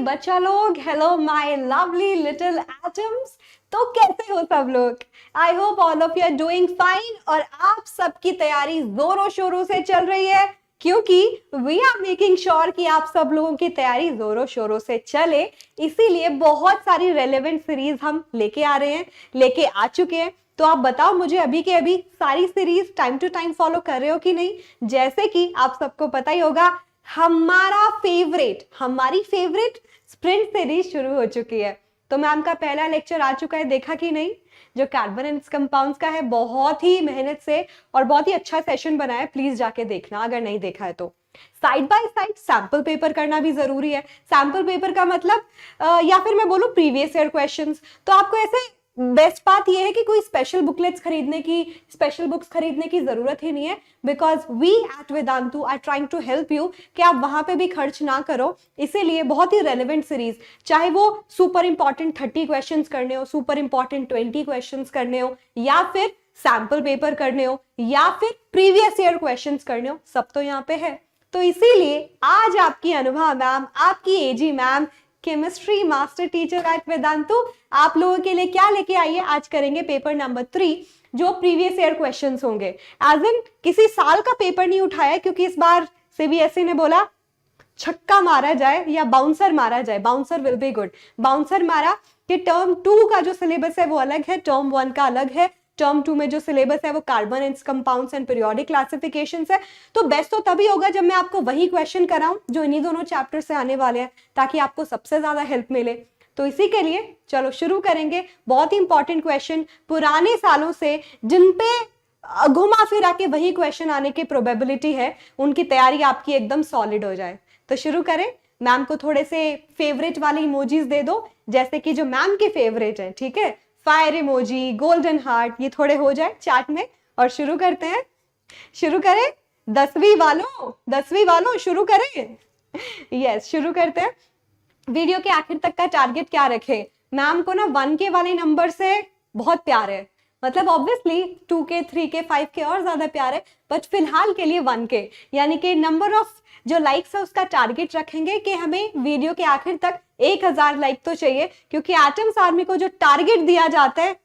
बच्चा लोग, hello my lovely little atoms. तो कैसे हो सब लोग? I hope all of you are doing fine और आप सबकी तैयारी जोरों शोरों से चल रही है, क्योंकि वी आर मेकिंग श्योर कि आप सब लोगों की तैयारी जोरों शोरों से चले। इसीलिए बहुत सारी रेलेवेंट सीरीज हम लेके लेके आ चुके हैं। तो आप बताओ मुझे अभी के अभी सारी series time to time follow कर रहे हो कि नहीं? जैसे कि आप सबको पता ही होगा, हमारी फेवरेट स्प्रिंट सीरीज शुरू हो चुकी है। तो मैम का पहला लेक्चर आ चुका है, देखा कि नहीं? जो कार्बन एंड कंपाउंड्स का है, बहुत ही मेहनत से और बहुत ही अच्छा सेशन बनाया है, प्लीज जाके देखना अगर नहीं देखा है तो। Side by side sample paper करना भी जरूरी है। सैंपल पेपर का मतलब या फिर मैं बोलूं प्रीवियस ईयर क्वेश्चंस। तो आपको ऐसे बेस्ट बात यह है कि कोई स्पेशल बुकलेट्स स्पेशल बुक्स खरीदने की जरूरत ही नहीं है, because we at Vedantu are trying to help you कि आप वहां पे भी खर्च ना करो। इसीलिए बहुत ही रेलेवेंट सीरीज, चाहे वो सुपर इंपॉर्टेंट 30 क्वेश्चंस करने हो, सुपर इंपॉर्टेंट 20 क्वेश्चंस करने हो, या फिर सैंपल पेपर करने हो, या फिर प्रीवियस ईयर क्वेश्चंस करने हो, सब तो यहाँ पे है। तो इसीलिए आज आपकी अनुभा मैम, आपकी AG ma'am, chemistry master teacher at Vedantu, आप लोगों के लिए क्या लेके आई है? आज करेंगे पेपर नंबर 3, जो प्रीवियस ईयर क्वेश्चंस होंगे। एज इन किसी साल का पेपर नहीं उठाया, क्योंकि इस बार सीबीएसई ने बोला छक्का मारा जाए या बाउंसर मारा जाए, bouncer will be good. Bouncer मारा कि टर्म 2 का जो सिलेबस है वो अलग है, टर्म 1 का अलग है। टर्म 2 में जो सिलेबस है वो carbon and compounds and periodic classifications है। तो बेस्ट तो तभी होगा जब मैं आपको वही क्वेश्चन कराऊं जो इन्हीं दोनों चैप्टर से आने वाले हैं, ताकि आपको सबसे ज्यादा हेल्प मिले। तो इसी के लिए चलो शुरू करेंगे। बहुत ही इंपॉर्टेंट क्वेश्चन पुराने सालों से, जिन पे घुमा फिरा के वही क्वेश्चन आने की प्रोबेबिलिटी है, उनकी तैयारी आपकी एकदम सॉलिड हो जाए। तो शुरू करें। मैम को थोड़े से फेवरेट वाले इमोजीज दे दो, जैसे कि जो मैम के फेवरेट है, ठीक है? फायर इमोजी, गोल्डन हार्ट, ये थोड़े हो जाए चार्ट में। और शुरू करते हैं। शुरू करें 10वीं वालों शुरू करें। यस, शुरू करते हैं। वीडियो के आखिर तक का टारगेट क्या रखे? मैम को ना 1 के वाले नंबर से बहुत प्यार है, मतलब ऑब्वियसली 2 के, 3 के, 5 के और ज्यादा प्यार है, बट फिलहाल के लिए 1 के, यानी कि नंबर ऑफ जो लाइक्स है उसका टारगेट रखेंगे कि हमें वीडियो के आखिर तक 1000 लाइक तो चाहिए, क्योंकि एटम्स आर्मी को जो टारगेट दिया जाता है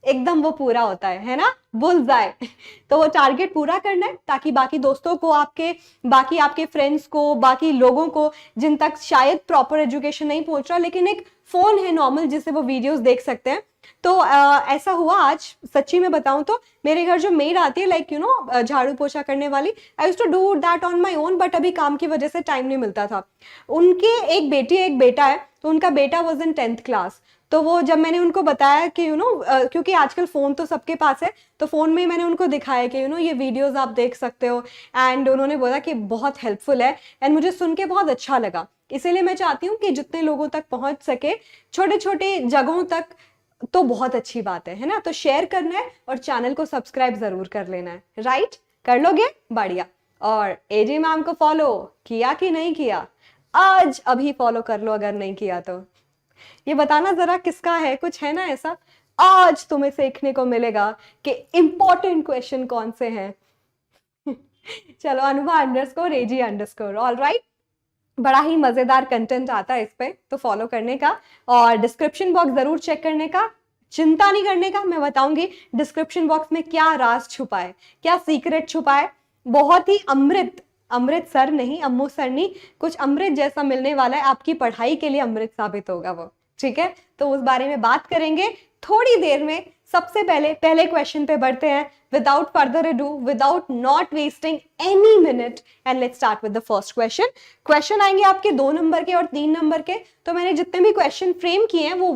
एकदम वो पूरा होता है ना, बुल्सआई। तो वो टारगेट पूरा करना है, ताकि बाकी दोस्तों को, बाकी आपके फ्रेंड्स को, बाकी लोगों को जिन तक शायद प्रॉपर एजुकेशन नहीं पहुंच रहा, लेकिन एक फोन है नॉर्मल जिससे वो वीडियोस देख सकते हैं। तो ऐसा हुआ आज, सच्ची में बताऊं तो मेरे घर जो मेड आती है, लाइक यू नो झाड़ू पोछा करने वाली, I used to do that on my own, but अभी काम की वजह से टाइम नहीं मिलता था। उनके एक बेटी एक बेटा है, तो उनका बेटा वाज इन 10th क्लास। तो वो जब मैंने उनको बताया कि यू नो क्योंकि आजकल फोन तो सबके पास है, तो फोन में मैंने उनको दिखाया कि यू नो ये वीडियोस आप देख सकते हो, एंड उन्होंने बोला कि बहुत हेल्पफुल है, एंड मुझे सुन के बहुत अच्छा लगा। इसीलिए मैं चाहती हूँ कि जितने लोगों तक पहुंच सके, छोटे छोटे जगहों तक, तो बहुत अच्छी बात है ना? तो शेयर करना है और चैनल को सब्सक्राइब जरूर कर लेना है, राइट? कर लोगे? बढ़िया। और एजी मैम को फॉलो किया कि नहीं किया? आज अभी फॉलो कर लो अगर नहीं किया तो। ये बताना जरा किसका है, कुछ है ना ऐसा? आज तुम्हें सीखने को मिलेगा कि इंपॉर्टेंट क्वेश्चन कौन से हैं। चलो, अनुभा _ एजी _ ऑल राइट। बड़ा ही मजेदार कंटेंट आता है इस पे, तो फॉलो करने का और डिस्क्रिप्शन बॉक्स जरूर चेक करने का। चिंता नहीं करने का, मैं बताऊंगी डिस्क्रिप्शन बॉक्स में क्या राज छुपा है, क्या सीक्रेट छुपा है। बहुत ही अमृत सर नहीं, अम्मू सर नहीं, कुछ अमृत जैसा मिलने वाला है, आपकी पढ़ाई के लिए अमृत साबित होगा वो, ठीक है? तो उस बारे में बात करेंगे थोड़ी देर में। सबसे पहले क्वेश्चन पे बढ़ते हैं, without further ado, without not wasting any minute, and let's start with the first question. Question आएंगे आपके 2 नंबर के और 3 नंबर के। तो मैंने जितने भी क्वेश्चन फ्रेम किए हैं वो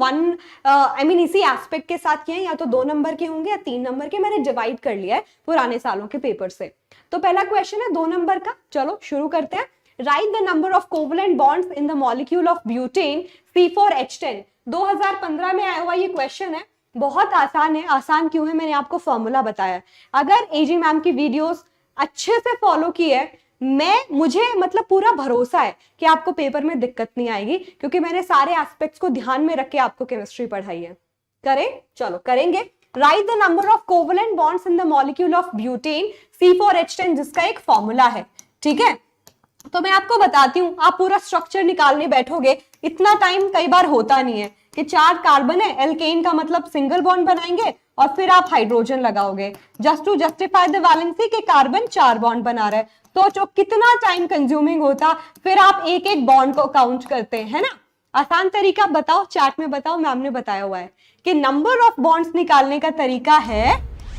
इसी एस्पेक्ट के साथ किए हैं, या तो 2 नंबर के होंगे या 3 नंबर के, मैंने डिवाइड कर लिया है पुराने सालों के पेपर से। तो पहला क्वेश्चन है 2 नंबर का, चलो शुरू करते हैं। Right the number of covalent bonds in the molecule of butane C4H10। 2015 में आया हुआ ये क्वेश्चन है, बहुत आसान है। आसान क्यों है? मैंने आपको फॉर्मूला बताया। अगर एजी मैम की वीडियोस अच्छे से फॉलो की है, मुझे मतलब पूरा भरोसा है कि आपको पेपर में दिक्कत नहीं आएगी, क्योंकि मैंने सारे एस्पेक्ट्स को ध्यान में रख के आपको केमिस्ट्री पढ़ाई है। करें? चलो करेंगे। Right the number of covalent bonds in the molecule of butane C4H10, जिसका एक फॉर्मूला है, ठीक है? तो मैं आपको बताती हूँ, आप पूरा स्ट्रक्चर निकालने बैठोगे इतना टाइम कई बार होता नहीं है कि 4 कार्बन है, एल्केन का मतलब सिंगल बॉन्ड बनाएंगे और फिर आप हाइड्रोजन लगाओगे just to justify the valency कि कार्बन 4 बॉन्ड बना रहा है। तो जो कितना टाइम कंज्यूमिंग होता, फिर आप एक एक बॉन्ड को काउंट करते हैं, है ना। आसान तरीका बताओ, चैट में बताओ, मैम ने बताया हुआ है कि नंबर ऑफ बॉन्ड्स निकालने का तरीका है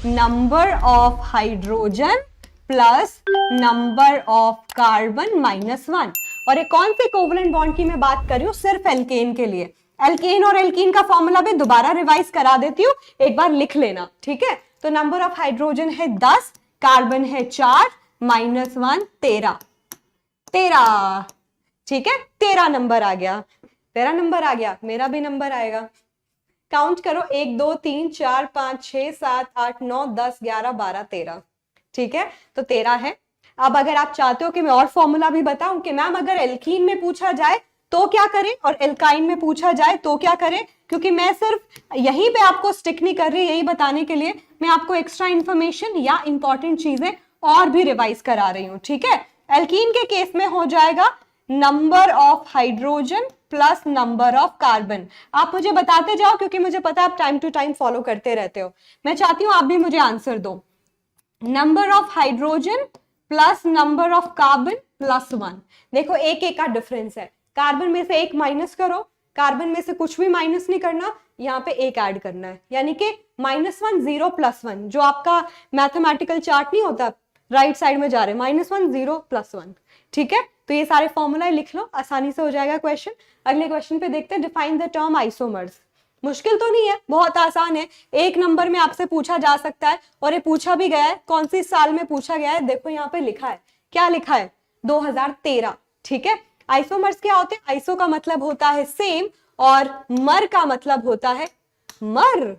number of hydrogen plus number of carbon -1। और एक कौन से कोवलेंट बॉन्ड की मैं बात कर रही हूँ, सिर्फ एल्केन के लिए। एल्केन और एल्कीन का फॉर्मूला भी दोबारा रिवाइज करा देती हूँ, एक बार लिख लेना, ठीक है। तो नंबर ऑफ हाइड्रोजन है 10, कार्बन है 4, -1 13, 13, ठीक है। 13 नंबर आ गया, 13 नंबर आ गया, मेरा भी नंबर आएगा। काउंट करो, 1 2 3 4 5 6 7 8 9 10 11 12 13, ठीक है। तो 13 है। अब अगर आप चाहते हो कि मैं और फॉर्मूला भी बताऊं कि मैम अगर एल्कीन में पूछा जाए तो क्या करें और एल्काइन में पूछा जाए तो क्या करें, क्योंकि मैं सिर्फ यहीं पे आपको स्टिक नहीं कर रही, यही बताने के लिए मैं आपको एक्स्ट्रा इंफॉर्मेशन या इंपॉर्टेंट चीजें और भी रिवाइज करा रही हूं, ठीक है। एल्कीन के केस में हो जाएगा number of hydrogen plus number of carbon. आप मुझे बताते जाओ क्योंकि मुझे पता है आप टाइम टू टाइम फॉलो करते रहते हो। मैं चाहती हूं आप भी मुझे आंसर दो। Number of hydrogen plus number of carbon +1। देखो एक एक का डिफरेंस है, कार्बन में से एक माइनस करो, कार्बन में से कुछ भी माइनस नहीं करना, यहाँ पे एक ऐड करना है, यानी कि -1 0 +1, जो आपका मैथमेटिकल चार्ट नहीं होता राइट साइड में जा रहे, -1 0 +1, ठीक है। तो ये सारे फॉर्मूला लिख लो, आसानी से हो जाएगा क्वेश्चन। अगले क्वेश्चन पे देखते हैं, डिफाइन द टर्म आइसोमर्स। मुश्किल तो नहीं है, बहुत आसान है, एक नंबर में आपसे पूछा जा सकता है और ये पूछा भी गया है। कौन सी साल में पूछा गया है, देखो यहाँ पे लिखा है, क्या लिखा है, 2013, ठीक है। आइसोमर्स क्या होते हैं, आइसो का मतलब होता है सेम और मर का मतलब होता है मर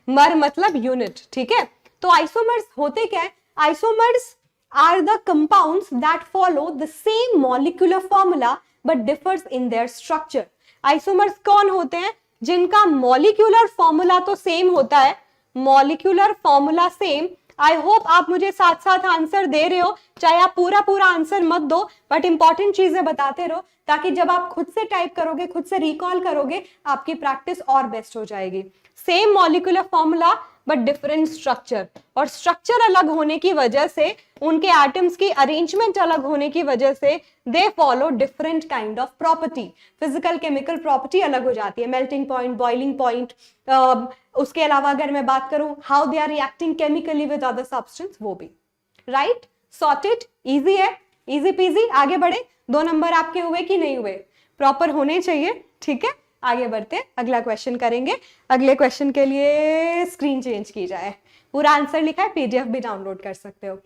मर मतलब यूनिट, ठीक है। तो आइसोमर्स होते क्या है, isomers are the compounds that follow the same molecular formula but differs in their structure। Isomers कौन होते हैं, जिनका मॉलिक्यूलर फॉर्मूला तो सेम होता है, molecular formula same. I hope आप मुझे साथ साथ आंसर दे रहे हो, चाहे आप पूरा पूरा आंसर मत दो बट इंपॉर्टेंट चीजें बताते रहो, ताकि जब आप खुद से टाइप करोगे, खुद से रिकॉल करोगे, आपकी प्रैक्टिस और बेस्ट हो जाएगी। Same molecular formula but different structure, और स्ट्रक्चर अलग होने की वजह से, उनके एटम्स की अरेंजमेंट अलग होने की वजह से they follow different kind of property. Physical chemical property अलग हो जाती है, मेल्टिंग पॉइंट, बॉइलिंग पॉइंट। उसके अलावा अगर मैं बात करूं how they are reacting chemically with other substance, वो भी। राइट, सॉर्टेड, इजी है, इजी पीजी। आगे बढ़े, 2 नंबर आपके हुए कि नहीं हुए, प्रॉपर होने चाहिए, ठीक है। आगे बढ़ते, अगला क्वेश्चन करेंगे। अगले क्वेश्चन के लिए स्क्रीन चेंज की जाए, पूरा आंसर लिखा है, पीडीएफ भी डाउनलोड कर सकते हो।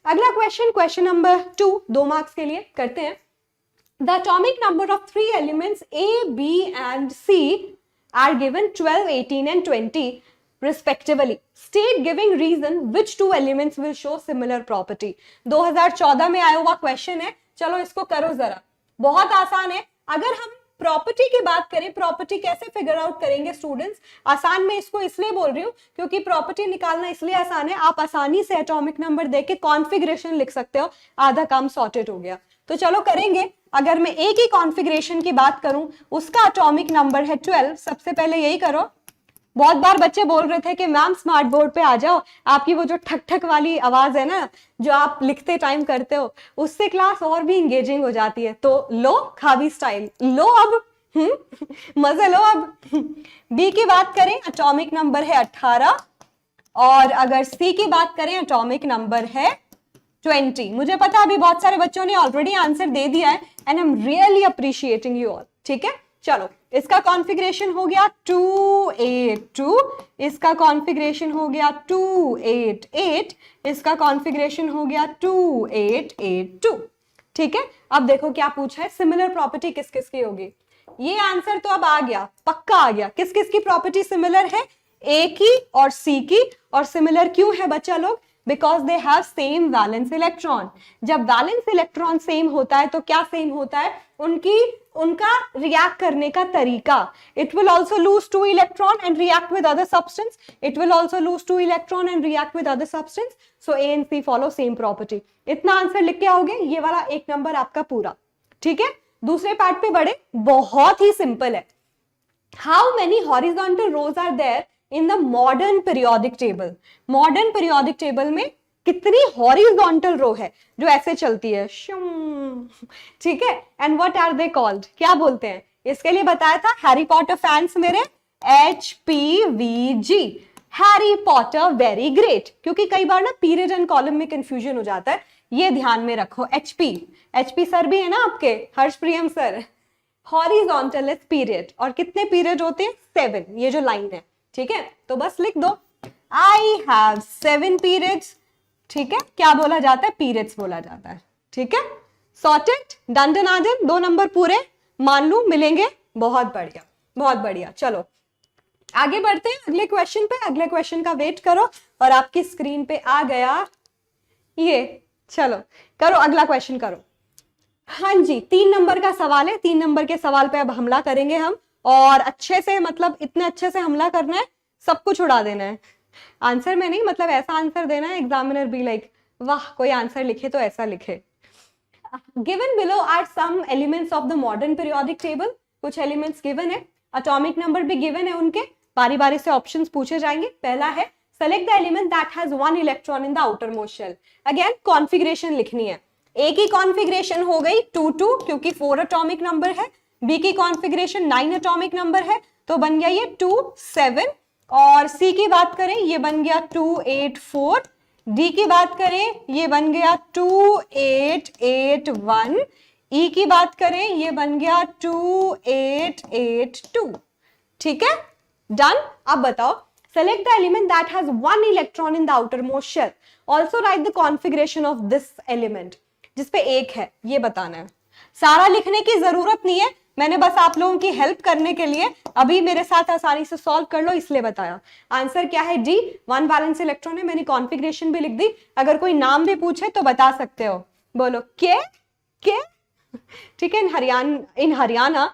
अगला क्वेश्चन, क्वेश्चन नंबर 2, 2 मार्क्स के लिए करते हैं। The atomic number of 3 elements A, B and C are given 12, 18 and 20 respectively. State giving reason which 2 elements will show similar property। 2014 में आया हुआ क्वेश्चन है, चलो इसको करो जरा, बहुत आसान है। अगर हम प्रॉपर्टी की बात करें, प्रॉपर्टी कैसे फिगर आउट करेंगे स्टूडेंट्स, आसान मैं इसको इसलिए बोल रही हूँ क्योंकि प्रॉपर्टी निकालना इसलिए आसान है, आप आसानी से एटॉमिक नंबर देके कॉन्फ़िगरेशन लिख सकते हो, आधा काम सॉर्टेड हो गया। तो चलो करेंगे। अगर मैं एक ही कॉन्फ़िगरेशन की बात करूं, उसका एटॉमिक नंबर है 12। सबसे पहले यही करो। बहुत बार बच्चे बोल रहे थे कि मैम स्मार्ट बोर्ड पे आ जाओ, आपकी वो जो ठक ठक वाली आवाज है ना, जो आप लिखते टाइम करते हो, उससे क्लास और भी इंगेजिंग हो जाती है। तो लो खाबी स्टाइल, लो अब, मजे लो अब। बी की बात करें, एटॉमिक नंबर है 18, और अगर सी की बात करें, एटॉमिक नंबर है 20। मुझे पता है अभी बहुत सारे बच्चों ने ऑलरेडी आंसर दे दिया है, and I am really appreciating you all, ठीक है। चलो, इसका कॉन्फ़िगरेशन हो गया 282, इसका कॉन्फ़िगरेशन हो गया 288, इसका कॉन्फ़िगरेशन हो गया 2882, ठीक है। अब देखो क्या पूछा है, सिमिलर प्रॉपर्टी किस किस की होगी। ये आंसर तो अब आ गया, पक्का आ गया। किस किस की प्रॉपर्टी सिमिलर है, ए की और सी की। और सिमिलर क्यों है बच्चा लोग, because they have same valence electron. जब वैलेंस इलेक्ट्रॉन सेम होता है तो क्या सेम होता है, उनका रिएक्ट करने का तरीका। It will also lose 2 electron and react with other substance, it will also lose 2 electron and react with other substance, so A and C follow same property. इतना आंसर लिख के आओगे, ये वाला 1 नंबर आपका पूरा। ठीक है, दूसरे पार्ट पे बढ़े, बहुत ही सिंपल है। How many horizontal rows are there in the modern periodic table. Modern periodic table में कितनी हॉरिजॉन्टल रो है जो ऐसे चलती है, ठीक है, and what are they called, क्या बोलते हैं? इसके लिए बताया था हैरी पॉटर फैंस मेरे, HPVG, Harry Potter very great. क्योंकि कई बार ना पीरियड एंड कॉलम में कंफ्यूजन हो जाता है, ये ध्यान में रखो। HP सर भी है ना आपके, हर्षप्रियम सर। हॉरिजॉन्टल इज पीरियड, और कितने पीरियड होते हैं? 7, ये जो लाइन है। ठीक है, तो बस लिख दो आई हैव 7 पीरियड्स। ठीक है, क्या बोला जाता है? पीरियड्स बोला जाता है। ठीक है, सॉर्टेड, डन डनादन, 2 नंबर पूरे, मान लू मिलेंगे। बहुत बढ़िया, बहुत बढ़िया। चलो आगे बढ़ते हैं अगले क्वेश्चन पे। अगले क्वेश्चन का वेट करो, और आपकी स्क्रीन पे आ गया ये। चलो करो, अगला क्वेश्चन करो। हाँ जी, 3 नंबर का सवाल है। 3 नंबर के सवाल पे अब हमला करेंगे हम, और अच्छे से, मतलब इतने अच्छे से हमला करना है, सब कुछ उड़ा देना है। आंसर में नहीं, मतलब ऐसा आंसर देना है एग्जामिनर बी लाइक वाह, कोई आंसर लिखे तो ऐसा लिखे। Given below are some elements of the modern periodic table. कुछ एलिमेंट्स गिवन है, एटॉमिक नंबर भी गिवन है उनके, बारी बारी से ऑप्शंस पूछे जाएंगे। पहला है select the element that has 1 electron in the outermost shell. Again configuration लिखनी है। ए की कॉन्फिगरेशन हो गई 2-2 क्योंकि 4 एटॉमिक नंबर है। बी की कॉन्फिगरेशन 9 एटॉमिक नंबर है, तो बन गया ये 2-7। और सी की बात करें, ये बन गया 2-8-4। डी की बात करें, ये बन गया 2-8-8-1। ई की बात करें, ये बन गया 2-8-8-2। ठीक है, डन। अब बताओ, select the element that has 1 electron in the outermost shell. Also write the configuration of this element. जिसपे 1 है, ये बताना है। सारा लिखने की जरूरत नहीं है, मैंने बस आप लोगों की हेल्प करने के लिए अभी मेरे साथ आसानी से सॉल्व कर लो इसलिए बताया। आंसर क्या है? डी, 1 वैलेंस इलेक्ट्रॉन है। मैंने कॉन्फ़िगरेशन भी लिख दी, अगर कोई नाम भी पूछे तो बता सकते हो। बोलो के। ठीक है, इन हरियाणा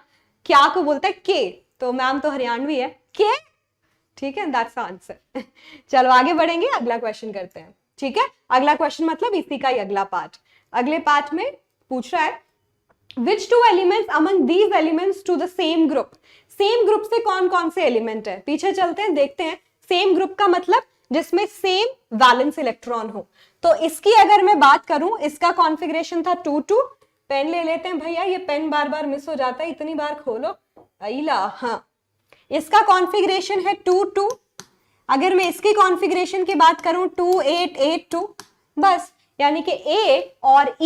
क्या को बोलता है? के, तो मैम तो हरियाणवी है, के। ठीक है, दैट्स आंसर। चलो आगे बढ़ेंगे, अगला क्वेश्चन करते हैं। ठीक है, अगला क्वेश्चन मतलब इसी का ही अगला पार्ट। अगले पार्ट में पूछ रहा है which 2 elements among these elements to the same group। Same group से कौन कौन से एलिमेंट है? पीछे चलते हैं, देखते हैं। सेम ग्रुप का मतलब जिसमें सेम वैलेंस इलेक्ट्रॉन हो। तो इसकी अगर मैं बात करूं, इसका कॉन्फ़िगरेशन था 2-2। पेन ले लेते हैं भैया, ये पेन बार बार मिस हो जाता है, इतनी बार खोलो। अइला, हाँ, इसका कॉन्फ़िगरेशन है 2-2। अगर मैं इसकी कॉन्फ़िगरेशन की बात करूं 2-8-8-2, बस। यानी कि ए और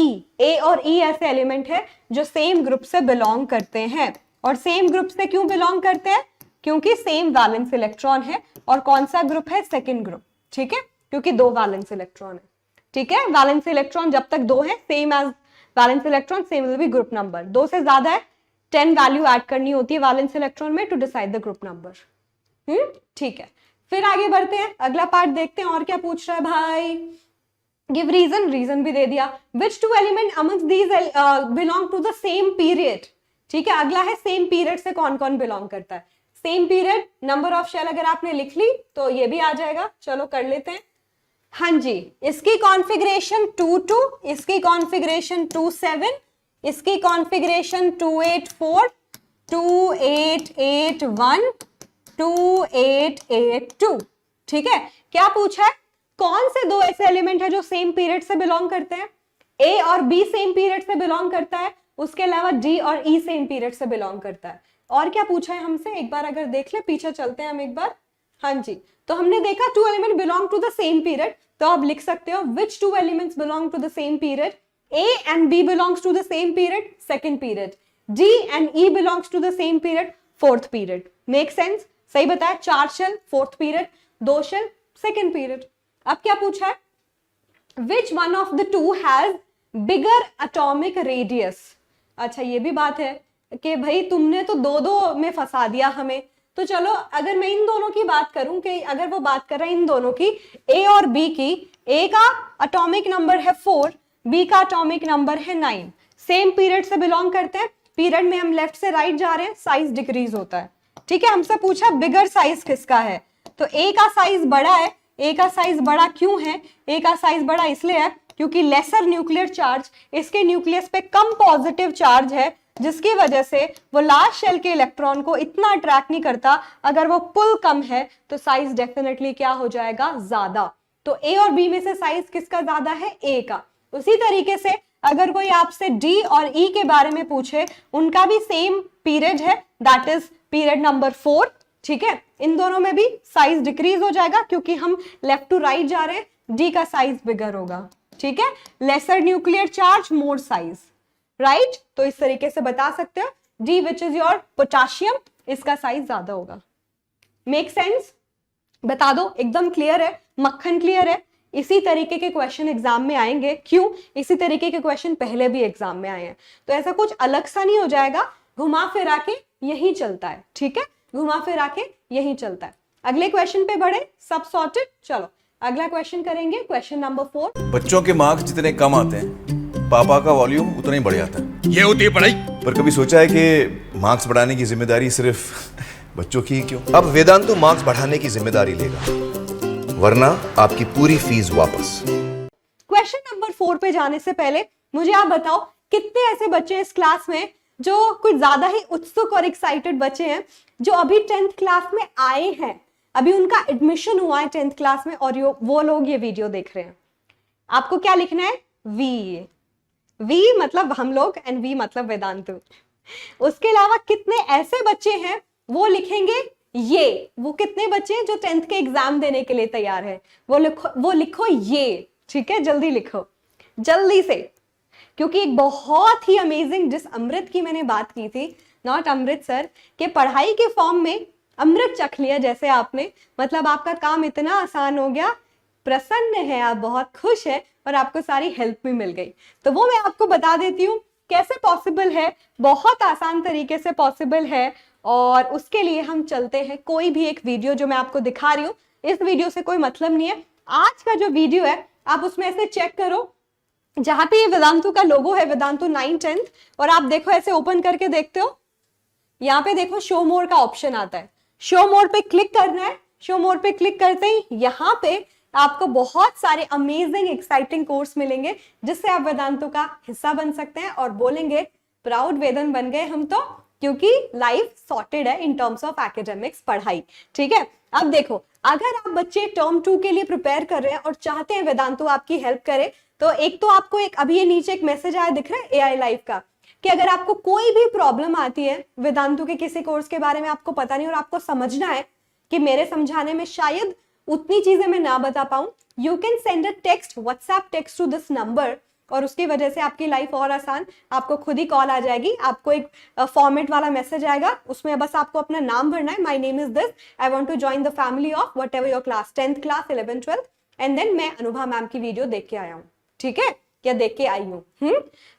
ई ऐसे एलिमेंट है जो सेम ग्रुप से बिलोंग करते हैं। और सेम ग्रुप से क्यों बिलोंग करते हैं? क्योंकि सेम वैलेंस इलेक्ट्रॉन है। और कौन सा ग्रुप है? Second group. ठीक है, क्योंकि 2 वैलेंस इलेक्ट्रॉन है। ठीक है, वैलेंस इलेक्ट्रॉन जब तक 2 है, same as valence electron, same will be group number. 2 से ज्यादा है, 10 वैल्यू ऐड करनी होती है वैलेंस इलेक्ट्रॉन में to decide the group number. ठीक है, फिर आगे बढ़ते हैं, अगला पार्ट देखते हैं और क्या पूछ रहा है भाई। गिव रीजन भी दे दिया। Which 2 element amongst these belong to the same period. ठीक है, अगला है सेम पीरियड से कौन कौन बिलोंग करता है। Same period, number of shell अगर आपने लिख ली तो ये भी आ जाएगा। चलो कर लेते हैं। हाँ जी, इसकी कॉन्फ़िगरेशन 2-2, इसकी कॉन्फ़िगरेशन 2-7, इसकी कॉन्फ़िगरेशन 2-8-4, 2-8-8-1, 2-8-8-2। ठीक है, क्या पूछा है? कौन से 2 ऐसे एलिमेंट है जो सेम पीरियड से बिलोंग करते हैं? ए और बी सेम पीरियड से बिलोंग करता है, उसके अलावा डी और ई सेम पीरियड से बिलोंग करता है। और क्या पूछा है हमसे, एक बार अगर देख ले, पीछे चलते हैं हम एक बार। हाँ जी, तो हमने देखा 2 element belong to the same period, तो आप लिख सकते हो which 2 elements belong to the same period. A and B belongs to the same period, second period. D and E belongs to the same period, fourth period. Make sense? सही बताया। 4 shell fourth period, 2 shell second period. अब क्या पूछा है? Which one of the 2 has bigger atomic radius. अच्छा, ये भी बात है कि भाई तुमने तो 2-2 में फंसा दिया हमें। तो चलो अगर मैं इन दोनों की बात करूं कि अगर वो बात कर रहे हैं इन दोनों की, ए और बी की, ए का एटॉमिक नंबर है 4, बी का एटॉमिक नंबर है 9, सेम पीरियड से बिलोंग करते हैं, पीरियड में हम लेफ्ट से राइट जा रहे हैं, साइज डिक्रीज होता है। ठीक है, हमसे पूछा बिगर साइज किसका है, तो ए का साइज बड़ा है। ए का साइज बड़ा क्यों है? ए का साइज बड़ा इसलिए है क्योंकि लेसर न्यूक्लियर चार्ज, इसके न्यूक्लियस पे कम पॉजिटिव चार्ज है, जिसकी वजह से वो लास्ट शेल के इलेक्ट्रॉन को इतना अट्रैक्ट नहीं करता। अगर वो पुल कम है तो साइज डेफिनेटली क्या हो जाएगा? ज्यादा। तो ए और बी में से साइज किसका ज्यादा है? ए का। उसी तरीके से अगर कोई आपसे डी और ई के बारे में पूछे, उनका भी सेम पीरियड है, दैट इज पीरियड नंबर 4। ठीक है, इन दोनों में भी साइज डिक्रीज हो जाएगा क्योंकि हम लेफ्ट टू राइट जा रहे हैं, डी का साइज बिगर होगा। ठीक है, लेसर न्यूक्लियर चार्ज, मोर साइज, राइट। तो इस तरीके से बता सकते हो D which is your potassium, इसका साइज ज्यादा होगा। Make sense? बता दो, एकदम क्लियर है, मक्खन क्लियर है। इसी तरीके के क्वेश्चन एग्जाम में आएंगे। क्यों? इसी तरीके के क्वेश्चन पहले भी एग्जाम में आए हैं, तो ऐसा कुछ अलग सा नहीं हो जाएगा, घुमा फिरा के यही चलता है। ठीक है, घुमा फिरा के यही चलता है। अगले क्वेश्चन पे बढ़े, सब सॉर्टेड। चलो अगला क्वेश्चन करेंगे, क्वेश्चन नंबर 4। बच्चों के मार्क्स जितने कम आते हैं, पापा का वॉल्यूम उतना ही बढ़ जाता है। ये होती है पढ़ाई। पर कभी सोचा है कि मार्क्स बढ़ाने की जिम्मेदारी सिर्फ बच्चों की ही क्यों? अब वेदांतु मार्क्स बढ़ाने की जिम्मेदारी लेगा, वरना आपकी पूरी फीस वापस। क्वेश्चन नंबर 4 पे जाने से पहले मुझे आप बताओ, कितने ऐसे बच्चे इस क्लास में जो कुछ ज्यादा ही उत्सुक और एक्साइटेड बच्चे हैं, जो अभी 10th क्लास में आए हैं, अभी उनका एडमिशन हुआ है 10th क्लास में, और वो लोग ये वीडियो देख रहे हैं। आपको क्या लिखना है? वी। वी मतलब हम लोग एंड वी मतलब वेदांतु। उसके अलावा कितने ऐसे बच्चे हैं वो लिखेंगे ये। वो कितने बच्चे हैं जो 10th के एग्जाम देने के लिए तैयार है? वो लिखो ये। ठीक है, जल्दी लिखो, जल्दी से, क्योंकि एक बहुत ही अमेजिंग, जिस अमृत की मैंने बात की थी, नॉट अमृत सर, के पढ़ाई के फॉर्म में अमृत चख लिया जैसे आपने, मतलब आपका काम इतना आसान हो गया, प्रसन्न है आप, बहुत खुश है, और आपको सारी हेल्प भी मिल गई। तो वो मैं आपको बता देती हूँ कैसे पॉसिबल है। बहुत आसान तरीके से पॉसिबल है, और उसके लिए हम चलते हैं कोई भी एक वीडियो जो मैं आपको दिखा रही हूँ। इस वीडियो से कोई मतलब नहीं है, आज का जो वीडियो है आप उसमें ऐसे चेक करो, जहां पे ये वेदांतु का लोगो है, वेदांतु 9 10th, और आप देखो ऐसे ओपन करके देखते हो, यहाँ पे देखो शो मोर का ऑप्शन आता है, शो मोर पे क्लिक करना है। शो मोर पे क्लिक करते ही यहाँ पे आपको बहुत सारे अमेजिंग एक्साइटिंग कोर्स मिलेंगे, जिससे आप वेदांतु का हिस्सा बन सकते हैं और बोलेंगे प्राउड वेदन बन गए हम तो, क्योंकि लाइफ सॉर्टेड है इन टर्म्स ऑफ एकेडमिक्स, पढ़ाई। ठीक है, अब देखो, अगर आप बच्चे टर्म 2 के लिए प्रिपेयर कर रहे हैं और चाहते हैं वेदांतु आपकी हेल्प करे, तो एक तो आपको एक अभी ये नीचे एक मैसेज आया दिख रहा है AI लाइव का, कि अगर आपको कोई भी प्रॉब्लम आती है वेदांतु के किसी कोर्स के बारे में, आपको पता नहीं और आपको समझना है कि मेरे समझाने में शायद उतनी चीजें मैं ना बता पाऊं, you can send a text, WhatsApp text to this number, और उसकी वजह से आपकी लाइफ और आसान, आपको खुद ही कॉल आ जाएगी, आपको एक फॉर्मेट वाला मैसेज आएगा, उसमें बस आपको अपना नाम भरना है, my name is this, I want to join the family of whatever your class, 10th class, 11th 12th, and then मैं अनुभा मैम की वीडियो देख के आया हूँ। ठीक है, या देख के आई हूँ।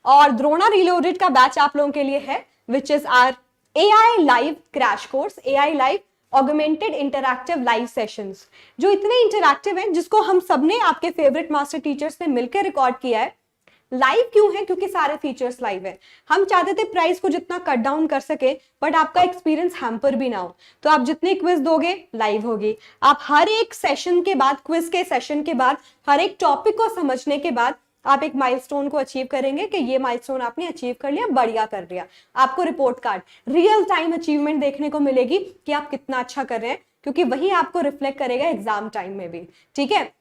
और द्रोणा रिलोडेड का बैच आप लोगों के लिए है, which is our AI live crash course, AI live augmented interactive live sessions, जो इतने इंटरैक्टिव हैं, जिसको हम सबने आपके फेवरेट मास्टर टीचर्स ने मिलकर रिकॉर्ड किया है। लाइव क्यों है? क्योंकि सारे फीचर्स लाइव है। हम चाहते थे प्राइस को जितना कट डाउन कर सके, बट आपका एक्सपीरियंस हैम्पर भी ना हो, तो आप जितने क्विज दोगे लाइव होगी। आप हर एक सेशन के बाद, क्विज के सेशन के बाद, हर एक टॉपिक को समझने के बाद आप एक माइलस्टोन को अचीव करेंगे कि ये माइलस्टोन आपने अचीव कर लिया, बढ़िया कर लिया। आपको report card, real time achievement देखने को मिलेगी कि आप कितना अच्छा कर रहे हैं, क्योंकि वही आपको रिफ्लेक्ट करेगा एग्जाम टाइम में भी। ठीक है,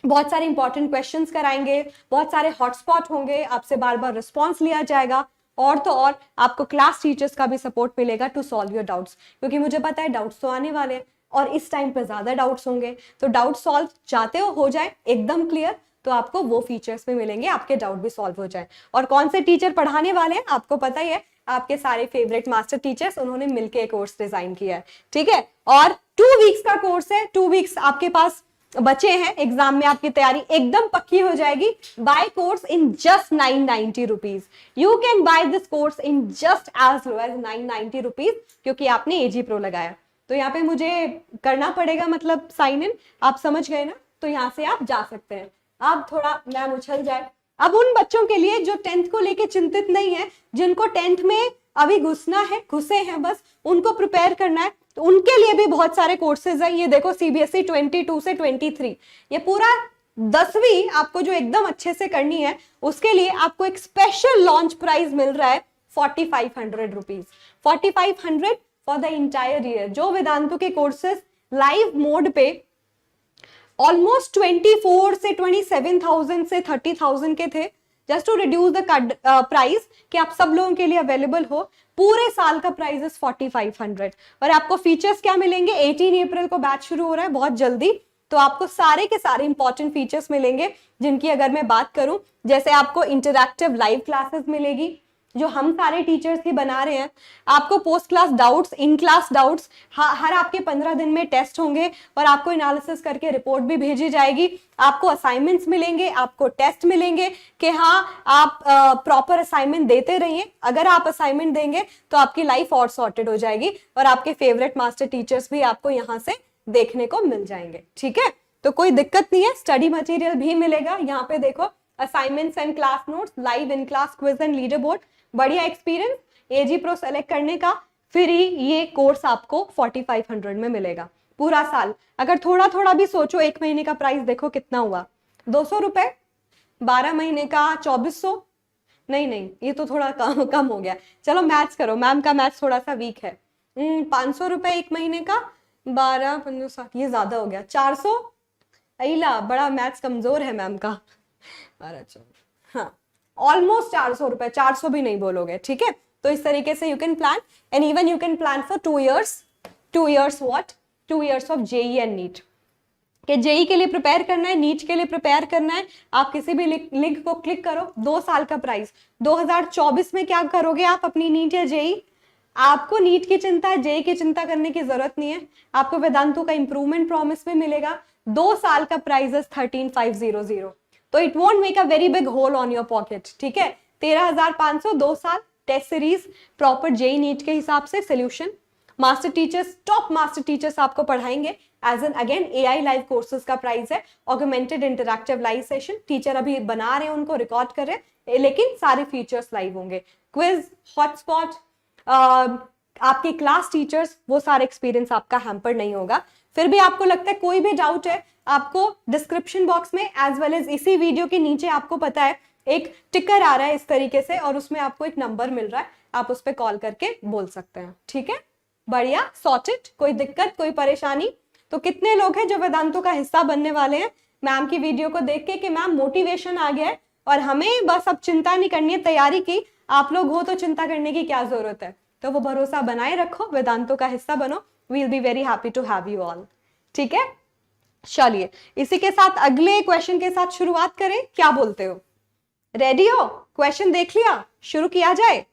बहुत सारे इंपॉर्टेंट क्वेश्चंस कराएंगे, बहुत सारे हॉटस्पॉट होंगे, आपसे बार बार रिस्पॉन्स लिया जाएगा, और तो और आपको क्लास टीचर्स का भी सपोर्ट मिलेगा टू सॉल्व योर डाउट्स, क्योंकि मुझे पता है डाउट्स तो आने वाले हैं और इस टाइम पे ज्यादा डाउट्स होंगे। तो डाउट सॉल्व चाहते हो जाए एकदम क्लियर, तो आपको वो फीचर्स भी मिलेंगे, आपके डाउट भी सॉल्व हो जाए। और कौन से टीचर पढ़ाने वाले हैं आपको पता ही है, आपके सारे फेवरेट मास्टर टीचर्स, उन्होंने मिलके कोर्स डिजाइन किया है। ठीक है, और 2 वीक्स का कोर्स है, 2 वीक्स आपके पास बचे हैं, एग्जाम में आपकी तैयारी एकदम पक्की हो जाएगी। Buy course in just 990 rupees, you can buy this course in just as low as 990 rupees, क्योंकि आपने AG Pro लगाया। तो यहाँ पे मुझे करना पड़ेगा, मतलब साइन इन, आप समझ गए ना। तो यहाँ से आप जा सकते हैं। अब थोड़ा मैम उछल जाए। अब उन बच्चों के लिए जो 10th को लेके चिंतित नहीं है, जिनको 10th में अभी घुसना है, घुसे हैं बस, उनको प्रिपेयर करना है, तो उनके लिए भी बहुत सारे कोर्सेज है। ये देखो CBSE 22 से 23, ये पूरा 10वीं आपको जो एकदम अच्छे से करनी है, उसके लिए आपको एक स्पेशल लॉन्च प्राइस मिल रहा है 4500 rupees, 4500 for the entire year. जो वेदांतु के कोर्सेज लाइव मोड पे ऑलमोस्ट 24 से 27,000 से 30,000 के थे, just to reduce the price कि आप सब लोगों के लिए अवेलेबल हो, पूरे साल का प्राइस इज 4500। और आपको फीचर्स क्या मिलेंगे, 18 अप्रैल को बैच शुरू हो रहा है, बहुत जल्दी, तो आपको सारे के सारे इंपॉर्टेंट फीचर्स मिलेंगे, जिनकी अगर मैं बात करूं, जैसे आपको इंटरैक्टिव लाइव क्लासेस मिलेगी जो हम सारे टीचर्स ही बना रहे हैं, आपको post class doubts, in class doubts, हर आपके 15 दिन में टेस्ट होंगे और आपको एनालिसिस करके रिपोर्ट भी भेजी जाएगी, आपको असाइनमेंट्स मिलेंगे, आपको टेस्ट मिलेंगे कि हाँ आप प्रॉपर असाइनमेंट देते रहिए। अगर आप असाइनमेंट देंगे तो आपकी लाइफ और सॉर्टेड हो जाएगी और आपके फेवरेट मास्टर टीचर्स भी आपको यहाँ से देखने को मिल जाएंगे। ठीक है, तो कोई दिक्कत नहीं है, स्टडी मटेरियल भी मिलेगा। यहाँ पे देखो assignments and class notes, live in class quiz and leader board, बढ़िया एक्सपीरियंस, AG Pro सेलेक्ट करने का फ्री ये कोर्स आपको 4500 में मिलेगा पूरा साल। अगर थोड़ा थोड़ा भी सोचो, एक महीने का प्राइस देखो कितना हुआ, 200 रुपए, 12 महीने का 2400, नहीं ये तो थोड़ा कम हो गया। चलो मैथ्स करो, मैम का मैथ्स थोड़ा सा वीक है। 500 रुपए एक महीने का, 12 15 7, ये ज्यादा हो गया, 400, अला बड़ा मैथ्स कमजोर है मैम का। हाँ ऑलमोस्ट 400 रुपए, 400 भी नहीं बोलोगे। ठीक है, तो इस तरीके से you can plan, and even you can plan for 2 years what, 2 years of JEE and NEET. कि JEE के लिए प्रिपेयर करना है, नीट के लिए प्रिपेयर करना है, आप किसी भी लिंक को क्लिक करो, 2 साल का प्राइस। 2024 में क्या करोगे आप अपनी नीट या JEE? आपको नीट की चिंता है, JEE की चिंता करने की जरूरत नहीं है। आपको वेदांतु का इंप्रूवमेंट प्रॉमिस भी मिलेगा। 2 साल का प्राइस 13,500, तो it won't make a very big hole on your pocket. ठीक है, 13,500, 2 साल, test series, proper JEE NEET के हिसाब से solution, master teachers, top master teachers आपको पढ़ाएंगे। As an again AI live courses का प्राइस है, augmented interactive live session, teacher अभी बना रहे हैं, उनको रिकॉर्ड कर रहे हैं, लेकिन सारे फीचर्स लाइव होंगे। क्विज, हॉटस्पॉट, आपके क्लास टीचर्स, वो सारे एक्सपीरियंस आपका हैम्पर नहीं होगा। फिर भी आपको लगता है कोई भी डाउट है, आपको डिस्क्रिप्शन बॉक्स में एज वेल एज इसी वीडियो के नीचे आपको पता है एक टिकर आ रहा है इस तरीके से, और उसमें आपको एक नंबर मिल रहा है, आप उस पर कॉल करके बोल सकते हैं। ठीक है, बढ़िया, सॉर्टेड, कोई दिक्कत, कोई परेशानी? तो कितने लोग हैं जो वेदांतु का हिस्सा बनने वाले हैं मैम की वीडियो को देख के कि मैम मोटिवेशन आ गया है और हमें बस अब चिंता नहीं करनी है, तैयारी की, आप लोग हो तो चिंता करने की क्या जरूरत है। तो वो भरोसा बनाए रखो, वेदांतु का हिस्सा बनो, we will be very happy to have you all. ठीक है, चलिए इसी के साथ अगले क्वेश्चन के साथ शुरुआत करें, क्या बोलते हो? रेडी हो? क्वेश्चन देख लिया, शुरू किया जाए?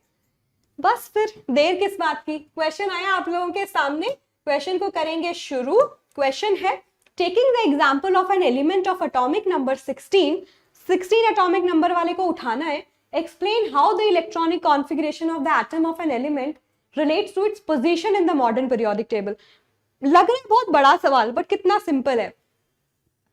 बस फिर देर किस बात की, क्वेश्चन आया आप लोगों के सामने, क्वेश्चन को करेंगे शुरू। क्वेश्चन है, taking the example of an element of atomic number 16 atomic number वाले को उठाना है। Explain how the electronic configuration of the atom of an element relates to its position in the modern periodic table. लग रहा है बहुत बड़ा सवाल, बट कितना सिंपल है।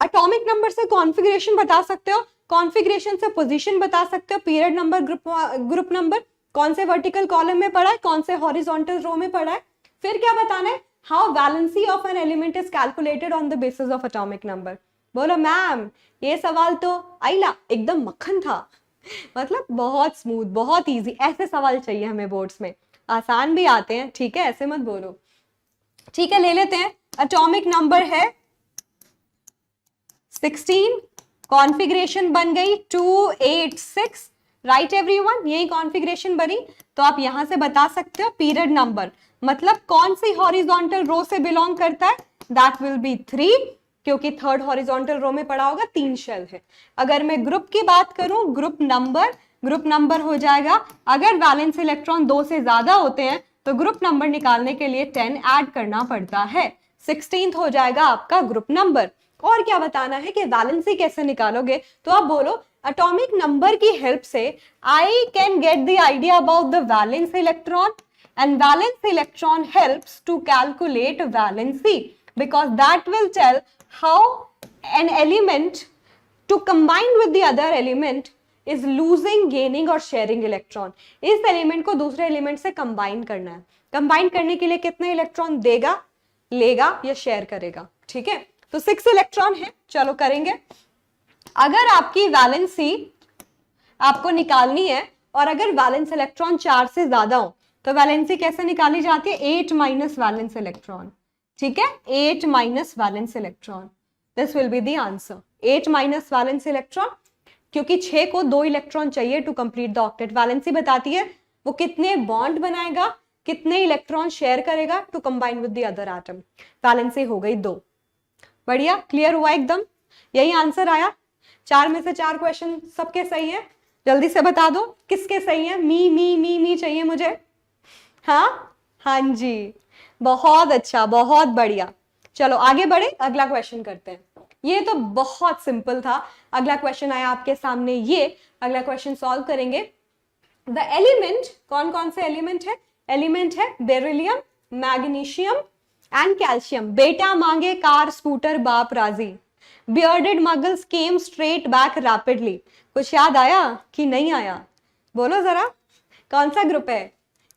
एटॉमिक नंबर से कॉन्फ़िगरेशन बता सकते हो, कॉन्फ़िगरेशन से पोजीशन बता सकते हो, पीरियड नंबर, ग्रुप नंबर, कौन से वर्टिकल कॉलम में पड़ा है, कौन से हॉरिजॉन्टल रो में पड़ा है। फिर क्या बताना है, how valency of an element is calculated on the basis of atomic number. बोलो मैम ये सवाल तो आइला एकदम मक्खन था, मतलब बहुत स्मूथ, बहुत इजी। ऐसे सवाल चाहिए हमें बोर्ड्स में, आसान भी आते हैं। ठीक है, ऐसे मत बोलो। ठीक है, ले लेते हैं। एटॉमिक नंबर है 16, कॉन्फ़िगरेशन बन गई 286, राइट एवरीवन, यही कॉन्फ़िगरेशन बनी। तो आप यहां से बता सकते हो पीरियड नंबर, मतलब कौन सी हॉरिजॉन्टल रो से बिलोंग करता है, दैट विल बी 3, क्योंकि थर्ड हॉरिजॉन्टल रो में पड़ा होगा, 3 शेल है। अगर मैं ग्रुप की बात करूं, ग्रुप नंबर हो जाएगा, अगर वैलेंस इलेक्ट्रॉन 2 से ज्यादा होते हैं तो ग्रुप नंबर निकालने के लिए 10 ऐड करना पड़ता है, 16th हो जाएगा आपका ग्रुप नंबर। और क्या बताना है कि वैलेंसी कैसे निकालोगे, तो आप बोलो एटॉमिक नंबर की हेल्प से I can get the idea about the valence electron and valence electron helps to calculate valency because that will tell how an element to combine with the other element is losing, gaining और sharing electron. इस element को दूसरे element से combine करना है. Combine करने के लिए कितने इलेक्ट्रॉन देगा, लेगा या शेयर करेगा. ठीक है, तो 6 इलेक्ट्रॉन है. चलो करेंगे. अगर आपकी वैलेंसी आपको निकालनी है और अगर वैलेंस इलेक्ट्रॉन 4 से ज्यादा हो तो वैलेंसी कैसे निकाली जाती है? 8 माइनस वैलेंस इलेक्ट्रॉन. ठीक है, 8 minus valence electron. This will be the answer. 8 minus valence electron, क्योंकि 6 को 2 इलेक्ट्रॉन चाहिए to complete the octet. Valency बताती है वो कितने बॉन्ड बनाएगा, कितने इलेक्ट्रॉन शेयर करेगा to combine with the other atom. Valency हो गई 2. बढ़िया, क्लियर हुआ एकदम. यही आंसर आया. 4 में से 4 क्वेश्चन सबके सही है. जल्दी से बता दो किसके सही है. मी मी मी मी चाहिए मुझे. हाँ जी, बहुत अच्छा, बहुत बढ़िया. चलो आगे बढ़े, अगला क्वेश्चन करते हैं. ये तो बहुत सिंपल था. अगला क्वेश्चन आया आपके सामने. ये अगला क्वेश्चन सॉल्व करेंगे. द एलिमेंट, कौन कौन से एलिमेंट है? एलिमेंट है बेरिलियम, मैग्नीशियम एंड कैल्शियम. बेटा मांगे कार स्कूटर बाप राजी. बियर्डेड मगल्स केम स्ट्रेट बैक रैपिडली. कुछ याद आया कि नहीं आया? बोलो जरा, कौन सा ग्रुप है?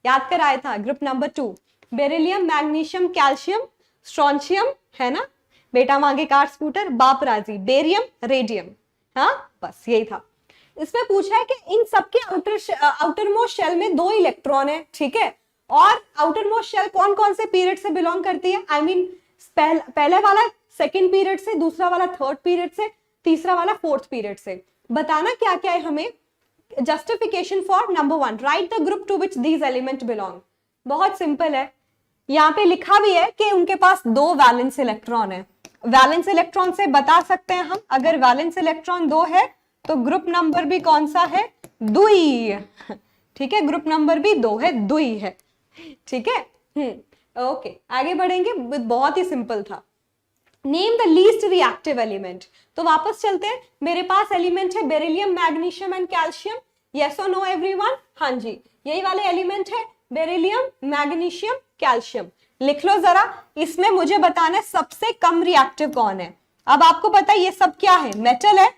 याद कर आया था. Group number 2. Beryllium, magnesium, calcium, strontium है ना. बेटा मांगे कार स्कूटर बाप राजी. Barium, radium. हाँ, बस यही था. इसमें पूछा है कि इन सबके आउटर मोस्ट शेल में 2 इलेक्ट्रॉन है. ठीक है, और आउटर मोस्ट शेल कौन कौन से पीरियड से बिलोंग करती है? आई मीन पहले वाला सेकेंड पीरियड से, दूसरा वाला थर्ड पीरियड से, तीसरा वाला फोर्थ पीरियड से. बताना क्या क्या है हमें. Justification for number 1, write the group to which these element belong. बहुत सिंपल है. यहाँ पे लिखा भी है कि उनके पास 2 वैलेंस इलेक्ट्रॉन है. वैलेंस इलेक्ट्रॉन से बता सकते हैं हम, अगर वैलेंस इलेक्ट्रॉन 2 है तो ग्रुप नंबर भी कौन सा है? दुई. ठीक है, ग्रुप नंबर भी 2 है, दुई है. ठीक है, ओके आगे बढ़ेंगे. बहुत ही सिंपल था. Name the least reactive element. तो वापस चलते हैं. मेरे पास एलिमेंट है beryllium, magnesium and calcium. Yes और नो एवरीवन? हाँ जी, यही वाले एलिमेंट है बेरिलियम, मैग्नीशियम, कैल्शियम. लिख लो जरा. इसमें मुझे बताना है सबसे कम रिएक्टिव कौन है. अब आपको पता है ये सब क्या है? मेटल है.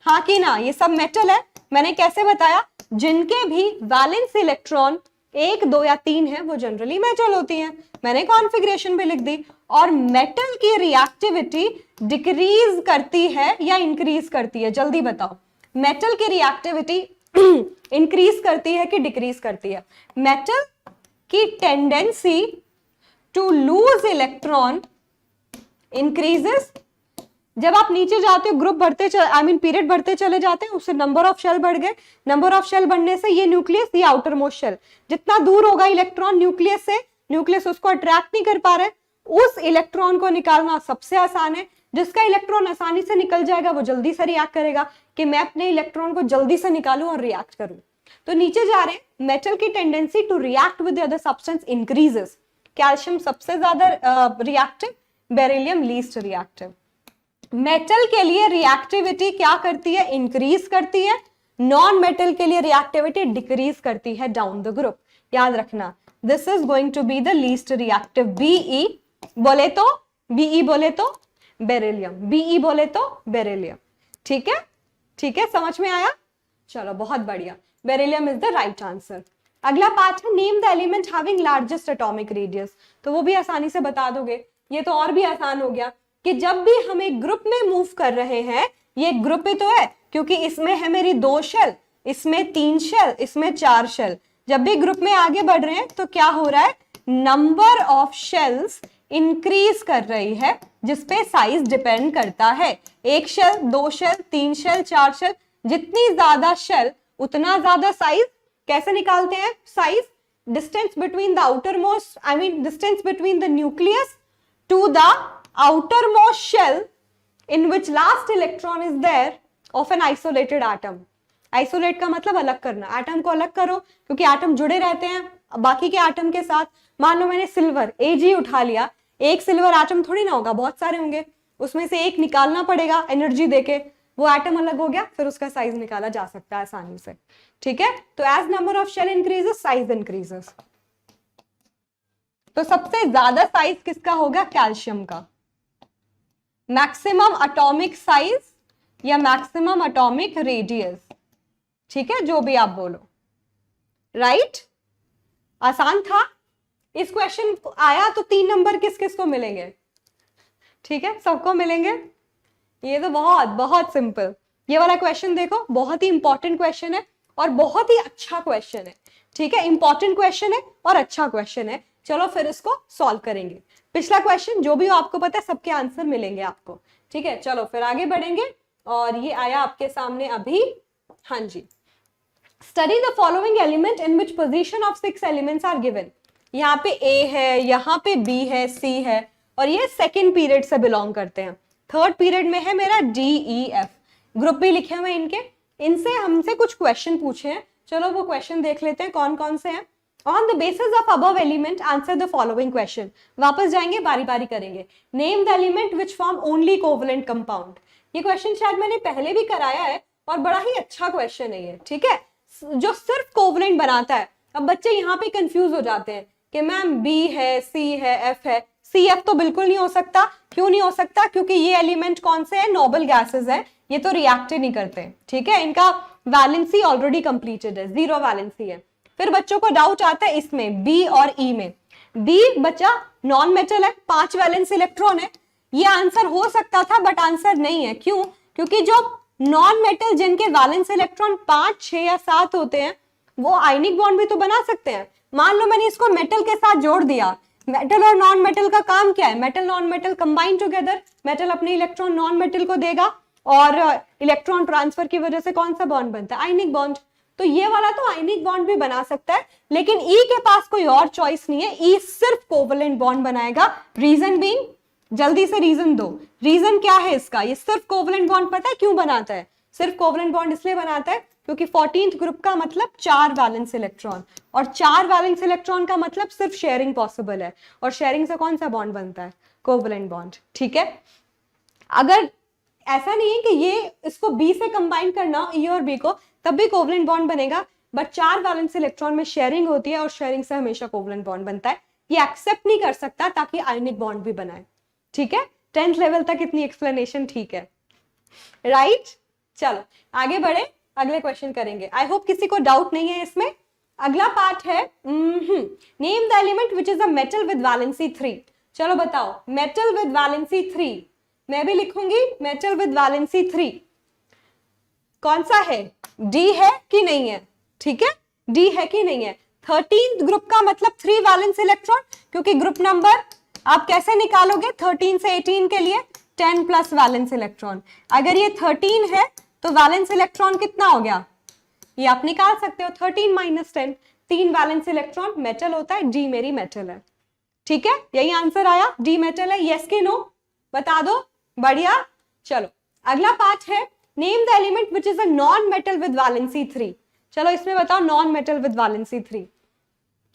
हाँ कि ना, ये सब मेटल है. मैंने कैसे बताया? जिनके भी वैलेंस इलेक्ट्रॉन 1, 2 या 3 है वो जनरली मेटल होती हैं. मैंने कॉन्फ़िगरेशन भी लिख दी. और मेटल की रिएक्टिविटी डिक्रीज करती है या इंक्रीज करती है? जल्दी बताओ. मेटल की रिएक्टिविटी इंक्रीज करती है कि डिक्रीज करती है? मेटल की tendency to lose electron increases. जब आप नीचे जाते हो, ग्रुप बढ़ते पीरियड बढ़ते चले जाते हैं, उससे नंबर ऑफ शेल बढ़ गए. नंबर ऑफ शेल बढ़ने से ये न्यूक्लियस, ये आउटर मोस्ट शेल, जितना दूर होगा इलेक्ट्रॉन न्यूक्लियस से, न्यूक्लियस उसको अट्रैक्ट नहीं कर पा रहे. उस इलेक्ट्रॉन को निकालना सबसे आसान है. जिसका इलेक्ट्रॉन आसानी से निकल जाएगा वो जल्दी से रिएक्ट करेगा कि मैं अपने इलेक्ट्रॉन को जल्दी से निकालूं और रिएक्ट करूं. तो नीचे जा रहे हैं. मेटल की tendency to react with the other substance increases. Calcium सबसे ज्यादा reactive, beryllium least reactive. Metal के लिए रिएक्टिविटी क्या करती है? इंक्रीज करती है. नॉन मेटल के लिए रिएक्टिविटी डिक्रीज करती है डाउन द ग्रुप. याद रखना, this is going to be the least reactive. B E बोले तो, बीई बोले तो बेरिलियम, बीई बोले तो बेरिलियम. ठीक है, ठीक है, समझ में आया? चलो बहुत बढ़िया. Beryllium is the right answer. अगला पार्ट है name the element having largest atomic radius. तो वो भी आसानी से बता दोगे. ये तो और भी आसान हो गया कि जब भी हम एक ग्रुप में मूव कर रहे हैं, ये ग्रुप ही तो है क्योंकि इसमें है मेरी 2 शेल, इसमें 3 शेल, इसमें 4 शेल. जब भी ग्रुप में आगे बढ़ रहे हैं तो क्या हो रहा है? नंबर ऑफ शेल्स इंक्रीज कर रही है, जिसपे साइज डिपेंड करता है. 1 शेल, 2 शेल, 3 शेल, 4 शेल, जितनी ज्यादा शेल उतना ज्यादा साइज. कैसे निकालते हैं size? Distance between the outermost, I mean distance between the nucleus to the outermost shell in which last electron is there of an isolated atom. Isolate का मतलब अलग करना. एटम को अलग करो क्योंकि एटम जुड़े रहते हैं बाकी के एटम के साथ. मान लो मैंने सिल्वर Ag उठा लिया, एक सिल्वर एटम थोड़ी ना होगा, बहुत सारे होंगे. उसमें से एक निकालना पड़ेगा एनर्जी देके, वो एटम अलग हो गया, फिर उसका साइज निकाला जा सकता है आसानी से. ठीक है, तो as number of shell increases size increases. तो सबसे ज्यादा साइज किसका होगा? कैल्शियम का। मैक्सिमम एटॉमिक साइज या मैक्सिमम एटॉमिक रेडियस, ठीक है, जो भी आप बोलो, राइट? आसान था। इस क्वेश्चन आया तो 3 नंबर किस किस को मिलेंगे? ठीक है, सबको मिलेंगे। ये तो बहुत बहुत सिंपल। ये वाला क्वेश्चन देखो, बहुत ही इंपॉर्टेंट क्वेश्चन है और बहुत ही अच्छा क्वेश्चन है। ठीक है, इंपॉर्टेंट क्वेश्चन है और अच्छा क्वेश्चन है। चलो फिर इसको सॉल्व करेंगे। पिछला क्वेश्चन जो भी हो आपको पता है, सबके आंसर मिलेंगे आपको। ठीक है, चलो फिर आगे बढ़ेंगे। और ये आया आपके सामने अभी। हाँ जी, study the following element in which position of 6 elements are given. यहाँ पे ए है, यहाँ पे बी है, सी है, और ये सेकेंड पीरियड से बिलोंग करते हैं। थर्ड पीरियड में है मेरा डी ई एफ, ग्रुप भी लिखे हुए इनके। इनसे हमसे कुछ क्वेश्चन पूछे हैं, चलो वो क्वेश्चन देख लेते हैं कौन कौन से हैं। On the basis of above element answer the following question. वापस जाएंगे, बारी बारी करेंगे। Name the element which form only covalent compound. ये क्वेश्चन शायद मैंने पहले भी कराया है और बड़ा ही अच्छा क्वेश्चन है ये। ठीक है, जो सिर्फ कोवलेंट बनाता है। अब बच्चे यहाँ पे कंफ्यूज हो जाते हैं कि मैम बी है, सी है, एफ है। सी एफ तो बिल्कुल नहीं हो सकता। क्यों नहीं हो सकता? क्योंकि ये एलिमेंट कौन से है? नोबल गैसेस है, ये तो रिएक्ट ही नहीं करते। ठीक है, इनका वैलेंसी ऑलरेडी कंप्लीटेड है, 0 वैलेंसी है। फिर बच्चों को डाउट आता है इसमें बी और ई में। बी बच्चा नॉन मेटल है, 5 वैलेंस इलेक्ट्रॉन है। ये आंसर हो सकता था बट आंसर नहीं है। क्यों? क्योंकि जो नॉन मेटल जिनके वैलेंस इलेक्ट्रॉन 5, 6 या 7 होते हैं, वो आयनिक बॉन्ड भी तो बना सकते हैं। मान लो मैंने इसको मेटल के साथ जोड़ दिया। मेटल और नॉन मेटल का काम क्या है? Metal non metal combine together. Metal अपने इलेक्ट्रॉन नॉन मेटल को देगा और इलेक्ट्रॉन ट्रांसफर की वजह से कौन सा बॉन्ड बनता है? Ionic bond. तो ये वाला तो आयनिक बॉन्ड भी बना सकता है, लेकिन ई के पास कोई और चॉइस नहीं है। ई सिर्फ कोवलेंट बॉन्ड बनाएगा। रीजन बीइंग, जल्दी से रीजन दो। रीजन क्या है इसका? ये सिर्फ कोवलेंट बॉन्ड पता है क्यों बनाता है? सिर्फ कोवलेंट बॉन्ड इसलिए बनाता है क्योंकि 14th ग्रुप का मतलब 4 वैलेंस इलेक्ट्रॉन, और 4 वैलेंस इलेक्ट्रॉन का मतलब सिर्फ शेयरिंग पॉसिबल है। और शेयरिंग से कौन सा बॉन्ड बनता है? Covalent bond. ठीक है, अगर ऐसा नहीं है कि ये इसको बी से कंबाइन करना हो, ई और बी को, तब भी कोवलेंट बॉन्ड बनेगा। बट 4 वैलेंस इलेक्ट्रॉन में शेयरिंग होती है और शेयरिंग से हमेशा कोवलेंट बॉन्ड बनता है। ये एक्सेप्ट नहीं कर सकता ताकि आयनिक बॉन्ड भी बनाए। ठीक है, 10th लेवल तक इतनी एक्सप्लेनेशन ठीक है, राइट? चलो आगे बढ़े, अगले क्वेश्चन करेंगे। आई होप किसी को डाउट नहीं है इसमें। अगला पार्ट है name the element which is a metal with valency 3। चलो बताओ, मेटल विद वैलेंसी 3। मैं भी लिखूंगी मेटल विद वैलेंसी 3। कौन सा है? डी है कि नहीं है? ठीक है, डी है कि नहीं है? 13th ग्रुप का मतलब 3 वैलेंस इलेक्ट्रॉन, क्योंकि ग्रुप नंबर आप कैसे निकालोगे? 13 से 18 के लिए 10 प्लस वैलेंस इलेक्ट्रॉन। अगर ये 13 है तो वैलेंस इलेक्ट्रॉन कितना हो गया? ये आप निकाल सकते हो, 13 माइनस 10। 3 वैलेंस इलेक्ट्रॉन मेटल होता है, डी मेरी मेटल है। ठीक है, यही आंसर आया, डी मेटल है। यस कि नो बता दो, बढ़िया। चलो अगला पार्ट है name the element which is a non metal with valency 3। चलो इसमें बताओ non metal with valency 3।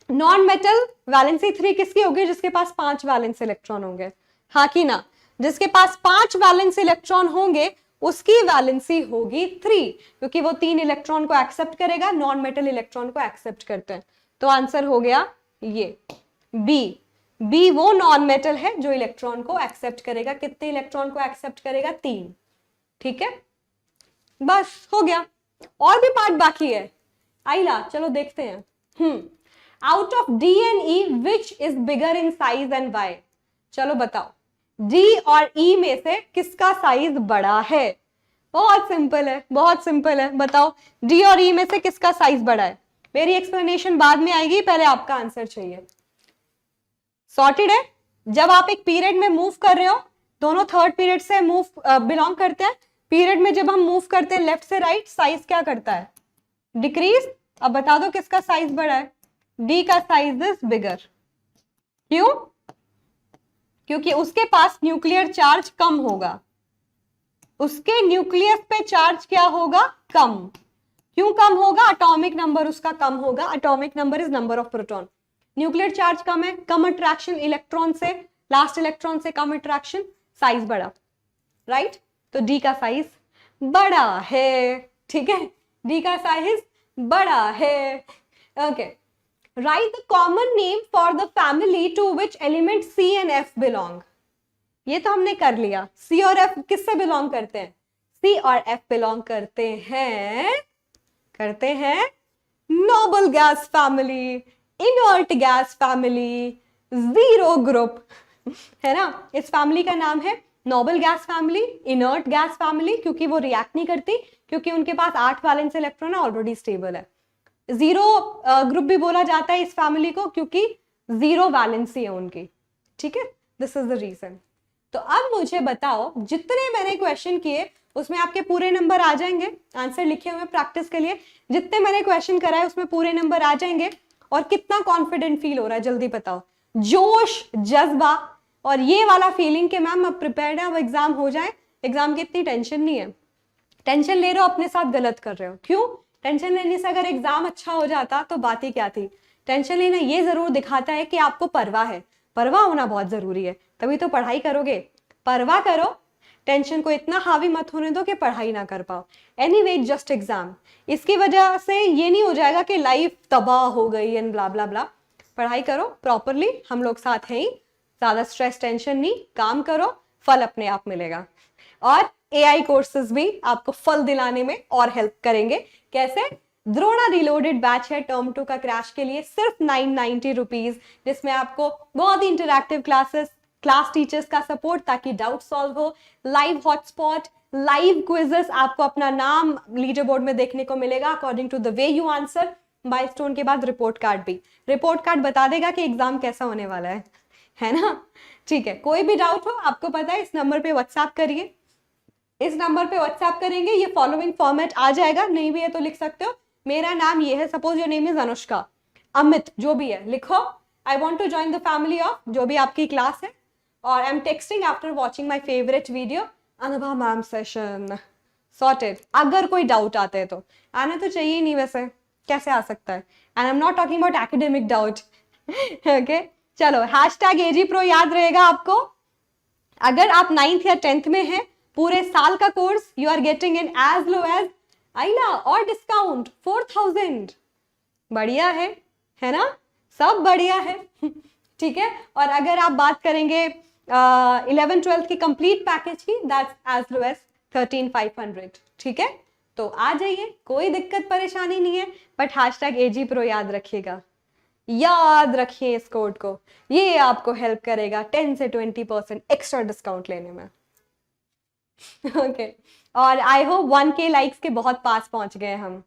Non metal valency 3 किसकी होगी? जिसके पास 5 वैलेंस इलेक्ट्रॉन होंगे, हाँ कि ना? जिसके पास 5 वैलेंस इलेक्ट्रॉन होंगे उसकी वैलेंसी होगी 3, क्योंकि वो 3 इलेक्ट्रॉन को एक्सेप्ट करेगा, नॉन मेटल इलेक्ट्रॉन को एक्सेप्ट करते हैं। तो आंसर हो गया ये बी। बी वो नॉन मेटल है जो इलेक्ट्रॉन को एक्सेप्ट करेगा। कितने इलेक्ट्रॉन को एक्सेप्ट करेगा? 3। ठीक है, बस हो गया। और भी पार्ट बाकी है, आइला चलो देखते हैं। Out of D and E which is bigger in size and Y. चलो बताओ, डी और ई में से किसका साइज बड़ा है? बहुत सिंपल है, बहुत सिंपल है। बताओ डी और ई में से किसका साइज बड़ा है? मेरी एक्सप्लेनेशन बाद में आएगी, पहले आपका आंसर चाहिए। सॉर्टेड है। जब आप एक पीरियड में मूव कर रहे हो, दोनों थर्ड पीरियड से मूव बिलोंग करते हैं। पीरियड में जब हम मूव करते हैं लेफ्ट से राइट, साइज क्या करता है? डिक्रीज। अब बता दो किसका साइज बड़ा है? डी का साइज इज बिगर। क्यों? क्योंकि उसके पास न्यूक्लियर चार्ज कम होगा। उसके न्यूक्लियस पे चार्ज क्या होगा? कम। क्यों कम होगा? एटॉमिक नंबर उसका कम होगा। Atomic number is number of proton. Nuclear charge कम है, कम अट्रैक्शन इलेक्ट्रॉन से, लास्ट इलेक्ट्रॉन से कम अट्रैक्शन, साइज बड़ा, राइट? तो डी का साइज बड़ा है। ठीक है, डी का साइज बड़ा है। Okay, right the common name for the family to which element C and F belong. ये तो हमने कर लिया। C और F किससे बिलोंग करते हैं? C और F बिलोंग करते हैं noble gas family, inert gas family, zero group, है ना। इस फैमिली का नाम है noble gas family, inert gas family, क्योंकि वो रिएक्ट नहीं करती, क्योंकि उनके पास 8 वैलेंस इलेक्ट्रॉन ऑलरेडी स्टेबल है। जीरो ग्रुप भी बोला जाता है इस फैमिली को, क्योंकि जीरो वैलेंसी है उनकी। ठीक है, दिस इज द रीजन। तो अब मुझे बताओ, जितने मैंने क्वेश्चन किए उसमें आपके पूरे नंबर आ जाएंगे? आंसर लिखे हुए प्रैक्टिस के लिए जितने मैंने क्वेश्चन कराए उसमें पूरे नंबर आ जाएंगे? और कितना कॉन्फिडेंट फील हो रहा है जल्दी बताओ। जोश, जज्बा और ये वाला फीलिंग कि मैम अब प्रिपेयर्ड है, अब एग्जाम हो जाए, एग्जाम की इतनी टेंशन नहीं है। टेंशन ले रहे हो अपने साथ गलत कर रहे हो। क्यों? टेंशन लेने से अगर एग्जाम अच्छा हो जाता तो बात ही क्या थी। टेंशन लेना ये जरूर दिखाता है कि आपको परवाह है। परवाह होना बहुत जरूरी है, तभी तो पढ़ाई करोगे। परवाह करो, टेंशन को इतना हावी मत होने दो कि पढ़ाई ना कर पाओ। Anyway, just exam. इसकी वजह से ये नहीं हो जाएगा कि लाइफ तबाह हो गई एंड ब्ला ब्ला ब्ला। पढ़ाई करो प्रॉपरली, हम लोग साथ हैं ही। ज्यादा स्ट्रेस टेंशन नहीं, काम करो, फल अपने आप मिलेगा। और AI कोर्सेज भी आपको फल दिलाने में और हेल्प करेंगे। कैसे? द्रोणा रिलोडेड बैच है टर्म 2 का क्रैश के लिए, सिर्फ 990 रुपीज, जिसमें आपको बहुत ही इंटरैक्टिव क्लासेस, क्लास टीचर्स का सपोर्ट ताकि डाउट सॉल्व हो, लाइव हॉटस्पॉट, लाइव क्विजेस, आपको अपना नाम लीडर बोर्ड में देखने को मिलेगा according to the way you answer. Milestone के बाद रिपोर्ट कार्ड भी। रिपोर्ट कार्ड बता देगा कि एग्जाम कैसा होने वाला है ना। ठीक है, कोई भी डाउट हो आपको पता है, इस नंबर पे व्हाट्सएप करिए। इस नंबर पे व्हाट्सएप करेंगे, ये फॉलोइंग फॉर्मेट आ जाएगा। नहीं भी है तो लिख सकते हो, मेरा नाम ये है, suppose your name is Anushka, Amit, जो भी है लिखो, I want to join the family of, जो भी आपकी क्लास है, और I am texting after watching my favourite video Anubha ma'am session, sorted. अगर कोई डाउट आते हैं तो आना तो चाहिए ही नहीं, वैसे कैसे आ सकता है। And I am not talking about academic doubt. Okay, चलो हैशटैग AG Pro याद रहेगा आपको। अगर आप 9th या 10th में हैं, पूरे साल का course you are getting in as low as आइला और डिस्काउंट 4000। बढ़िया है ना, सब बढ़िया है। ठीक है, और अगर आप बात करेंगे 11th-12th की कंप्लीट पैकेज की, दैट्स एज लो एज 13,500। ठीक है, तो आ जाइए, कोई दिक्कत परेशानी नहीं है। बट हैशटैग AG Pro याद रखिएगा, याद रखिए इस कोड को, ये आपको हेल्प करेगा 10 से 20% एक्स्ट्रा डिस्काउंट लेने में। ओके, और आई होप 1K लाइक्स के बहुत पास पहुंच गए हम।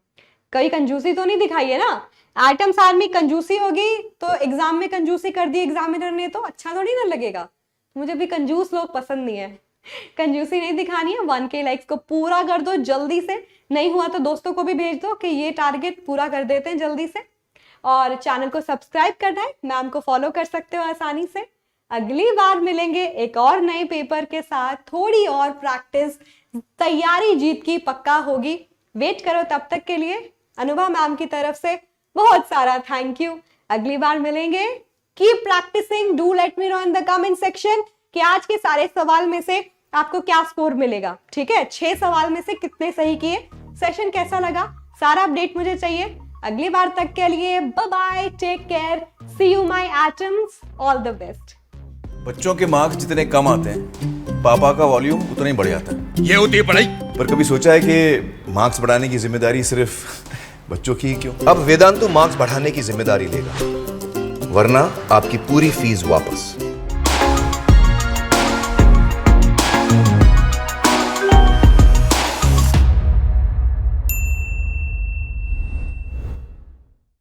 कई कंजूसी तो नहीं दिखाई है ना। एटम्स आर्मी कंजूसी होगी तो एग्जाम में कंजूसी कर दी एग्जामिनर ने तो अच्छा थोड़ी ना लगेगा। मुझे भी कंजूस लोग पसंद नहीं है, कंजूसी नहीं दिखानी है। 1K लाइक्स को पूरा कर दो जल्दी से, नहीं हुआ तो दोस्तों को भी भेज दो कि ये टारगेट पूरा कर देते हैं जल्दी से। और चैनल को सब्सक्राइब करना है, मैम को फॉलो कर सकते हो आसानी से। अगली बार मिलेंगे एक और नए पेपर के साथ, थोड़ी और प्रैक्टिस, तैयारी जीत की पक्का होगी। वेट करो तब तक के लिए। अनुभा मैम की तरफ से बहुत सारा थैंक यू। अगली बार मिलेंगे। Keep practising, do let me know in the comment section कि आज के सारे सवाल में से आपको क्या स्कोर मिलेगा। ठीक है, 6 सवाल में से कितने सही किए, सेशन कैसा लगा, सारा अपडेट मुझे चाहिए। अगली बार तक के लिए bye bye, take care, see you my atoms, all the best. बच्चों के मार्क्स जितने कम आते हैं, पापा का वॉल्यूम उतना ही बढ़ जाता है। ये होती है पढ़ाई। पर कभी सोचा है कि मार्क्स बढ़ाने की जिम्मेदारी सिर्फ बच्चों की ही क्यों? अब वेदांतु मार्क्स बढ़ाने की जिम्मेदारी लेगा, वरना आपकी पूरी फीस वापस।